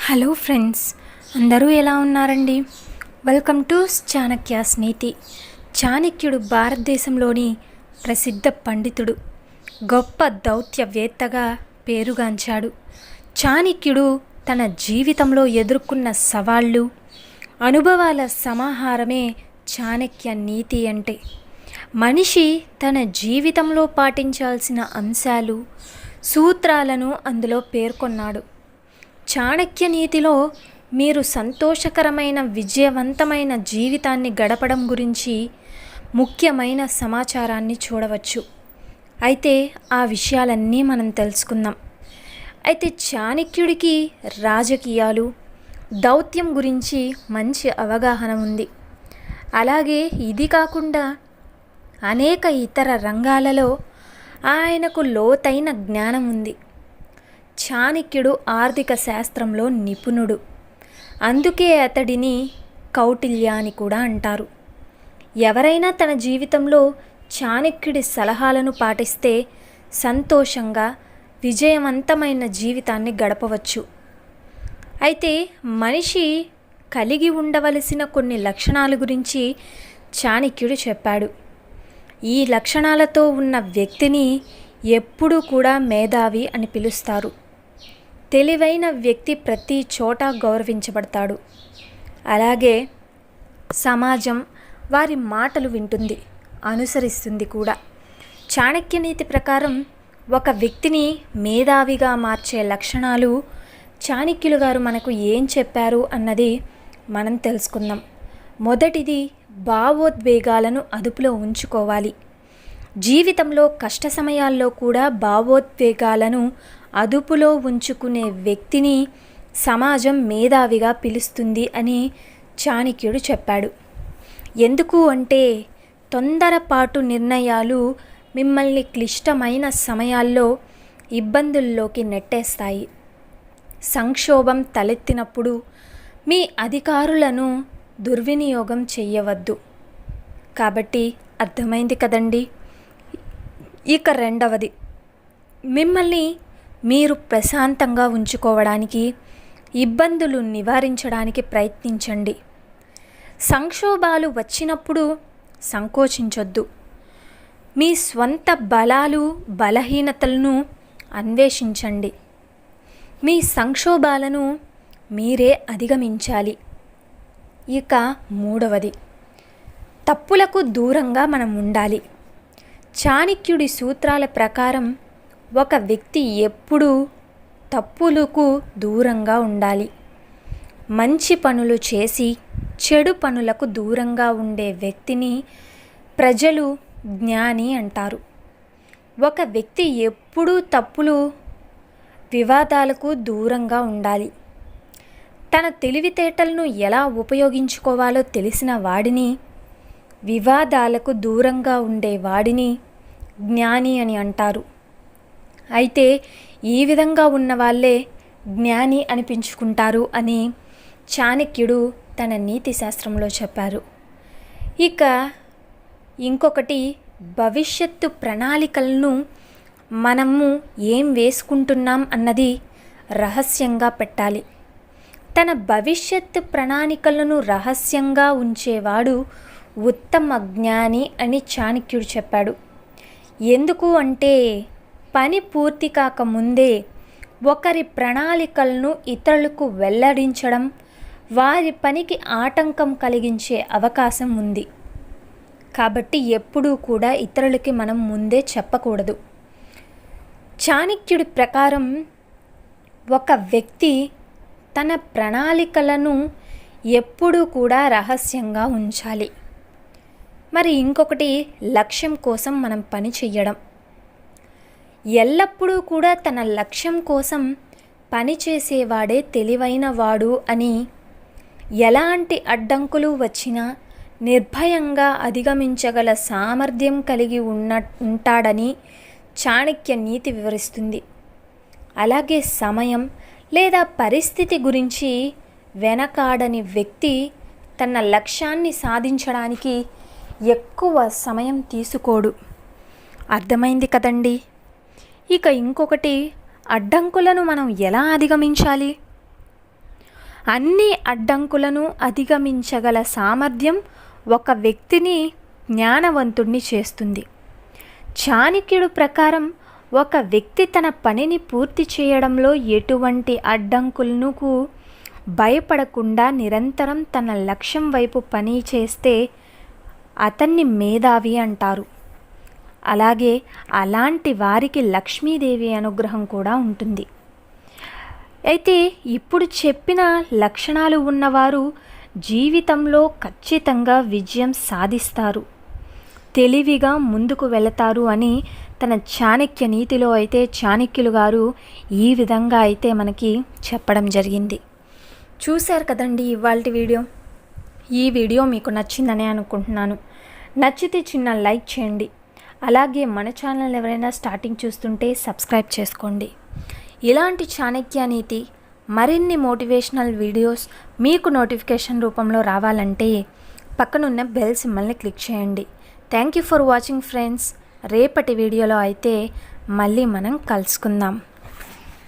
Hello friends, అందరూ ఎలా ఉన్నారండి? వెల్కమ్ టు చాణక్యాస్ నీతి. చాణక్యుడు భారతదేశంలోని ప్రసిద్ధ పండితుడు, గొప్ప దౌత్యవేత్తగా పేరుగాంచాడు. చాణక్యుడు తన జీవితంలో ఎదుర్కొన్న సవాళ్ళు, అనుభవాల సమాహారమే చాణక్య నీతి అంటే. మనిషి తన జీవితంలో పాటించాల్సిన అంశాలు, సూత్రాలను అందులో పేర్కొన్నాడు. చాణక్య నీతిలో మీరు సంతోషకరమైన విజయవంతమైన జీవితాన్ని గడపడం గురించి ముఖ్యమైన సమాచారాన్ని చూడవచ్చు. అయితే ఆ విషయాలన్నీ మనం తెలుసుకుందాం. అయితే చాణక్యుడికి రాజకీయాలు, దౌత్యం గురించి మంచి అవగాహన ఉంది. అలాగే ఇది కాకుండా అనేక ఇతర రంగాలలో ఆయనకు లోతైన జ్ఞానం ఉంది. చాణక్యుడు ఆర్థిక శాస్త్రంలో నిపుణుడు. అందుకే అతడిని కౌటిల్య అని కూడా అంటారు. ఎవరైనా తన జీవితంలో చాణక్యుడి సలహాలను పాటిస్తే సంతోషంగా విజయవంతమైన జీవితాన్ని గడపవచ్చు. అయితే మనిషి కలిగి ఉండవలసిన కొన్ని లక్షణాల గురించి చాణక్యుడు చెప్పాడు. ఈ లక్షణాలతో ఉన్న వ్యక్తిని ఎప్పుడూ కూడా మేధావి అని పిలుస్తారు. తెలివైన వ్యక్తి ప్రతి చోట గౌరవించబడతాడు. అలాగే సమాజం వారి మాటలు వింటుంది, అనుసరిస్తుంది కూడా. చాణక్య నీతి ప్రకారం ఒక వ్యక్తిని మేధావిగా మార్చే లక్షణాలు చాణక్యులు గారు మనకు ఏం చెప్పారు అన్నది మనం తెలుసుకుందాం. మొదటిది, భావోద్వేగాలను అదుపులో ఉంచుకోవాలి. జీవితంలో కష్ట సమయాల్లో కూడా భావోద్వేగాలను అదుపులో ఉంచుకునే వ్యక్తిని సమాజం మేధావిగా పిలుస్తుంది అని చాణక్యుడు చెప్పాడు. ఎందుకు అంటే తొందరపాటు నిర్ణయాలు మిమ్మల్ని క్లిష్టమైన సమయాల్లో ఇబ్బందుల్లోకి నెట్టేస్తాయి. సంక్షోభం తలెత్తినప్పుడు మీ అధికారులను దుర్వినియోగం చెయ్యవద్దు. కాబట్టి అర్థమైంది కదండి. ఇక రెండవది, మిమ్మల్ని మీరు ప్రశాంతంగా ఉంచుకోవడానికి, ఇబ్బందులు నివారించడానికి ప్రయత్నించండి. సంక్షోభాలు వచ్చినప్పుడు సంకోచించొద్దు. మీ స్వంత బలాలు, బలహీనతలను అన్వేషించండి. మీ సంక్షోభాలను మీరే అధిగమించాలి. ఇక మూడవది, తప్పులకు దూరంగా మనం ఉండాలి. చాణక్యుడి సూత్రాల ప్రకారం ఒక వ్యక్తి ఎప్పుడూ తప్పులకు దూరంగా ఉండాలి. మంచి పనులు చేసి చెడు పనులకు దూరంగా ఉండే వ్యక్తిని ప్రజలు జ్ఞాని అంటారు. ఒక వ్యక్తి ఎప్పుడూ తప్పులు, వివాదాలకు దూరంగా ఉండాలి. తన తెలివితేటలను ఎలా ఉపయోగించుకోవాలో తెలిసిన వాడిని, వివాదాలకు దూరంగా ఉండే వాడిని జ్ఞాని అని అంటారు. అయితే ఈ విధంగా ఉన్న వాళ్ళే జ్ఞాని అనిపించుకుంటారు అని చాణక్యుడు తన నీతి శాస్త్రంలో చెప్పారు. ఇక ఇంకొకటి, భవిష్యత్తు ప్రణాళికలను మనము ఏం వేసుకుంటున్నాం అన్నది రహస్యంగా పెట్టాలి. తన భవిష్యత్తు ప్రణాళికలను రహస్యంగా ఉంచేవాడు ఉత్తమ జ్ఞాని అని చాణక్యుడు చెప్పాడు. ఎందుకు అంటే పని పూర్తి కాకముందే ఒకరి ప్రణాళికలను ఇతరులకు వెల్లడించడం వారి పనికి ఆటంకం కలిగించే అవకాశం ఉంది. కాబట్టి ఎప్పుడూ కూడా ఇతరులకి మనం ముందే చెప్పకూడదు. చాణక్యుడి ప్రకారం ఒక వ్యక్తి తన ప్రణాళికలను ఎప్పుడూ కూడా రహస్యంగా ఉంచాలి. మరి ఇంకొకటి, లక్ష్యం కోసం మనం పని చెయ్యడం. ఎల్లప్పుడూ కూడా తన లక్ష్యం కోసం పనిచేసేవాడే తెలివైన వాడు అని, ఎలాంటి అడ్డంకులు వచ్చినా నిర్భయంగా అధిగమించగల సామర్థ్యం కలిగి ఉంటాడని చాణక్య నీతి వివరిస్తుంది. అలాగే సమయం లేదా పరిస్థితి గురించి వెనకాడని వ్యక్తి తన లక్ష్యాన్ని సాధించడానికి ఎక్కువ సమయం తీసుకోడు. అర్థమైంది కదండి. ఇక ఇంకొకటి, అడ్డంకులను మనం ఎలా అధిగమించాలి? అన్ని అడ్డంకులను అధిగమించగల సామర్థ్యం ఒక వ్యక్తిని జ్ఞానవంతుణ్ణి చేస్తుంది. చాణక్యుడు ప్రకారం ఒక వ్యక్తి తన పనిని పూర్తి చేయడంలో ఎటువంటి అడ్డంకులకు భయపడకుండా నిరంతరం తన లక్ష్యం వైపు పని చేస్తే అతన్ని మేధావి అంటారు. అలాగే అలాంటి వారికి లక్ష్మీదేవి అనుగ్రహం కూడా ఉంటుంది. అయితే ఇప్పుడు చెప్పిన లక్షణాలు ఉన్నవారు జీవితంలో ఖచ్చితంగా విజయం సాధిస్తారు, తెలివిగా ముందుకు వెళతారు అని తన చాణక్య నీతిలో అయితే చాణక్యులు గారు ఈ విధంగా అయితే మనకి చెప్పడం జరిగింది. చూశారు కదండి ఇవాల్టి వీడియో. ఈ వీడియో మీకు నచ్చిందని అనుకుంటున్నాను. నచ్చితే చిన్న లైక్ చేయండి. అలాగే మన ఛానల్ ఎవరైనా స్టార్టింగ్ చూస్తుంటే సబ్స్క్రైబ్ చేసుకోండి. ఇలాంటి చాణక్య నీతి మరిన్ని మోటివేషనల్ వీడియోస్ మీకు నోటిఫికేషన్ రూపంలో రావాలంటే పక్కనున్న బెల్ సింబల్ని క్లిక్ చేయండి. Thank you for watching friends. రేపటి వీడియోలో అయితే మళ్ళీ మనం కలుసుకుందాం.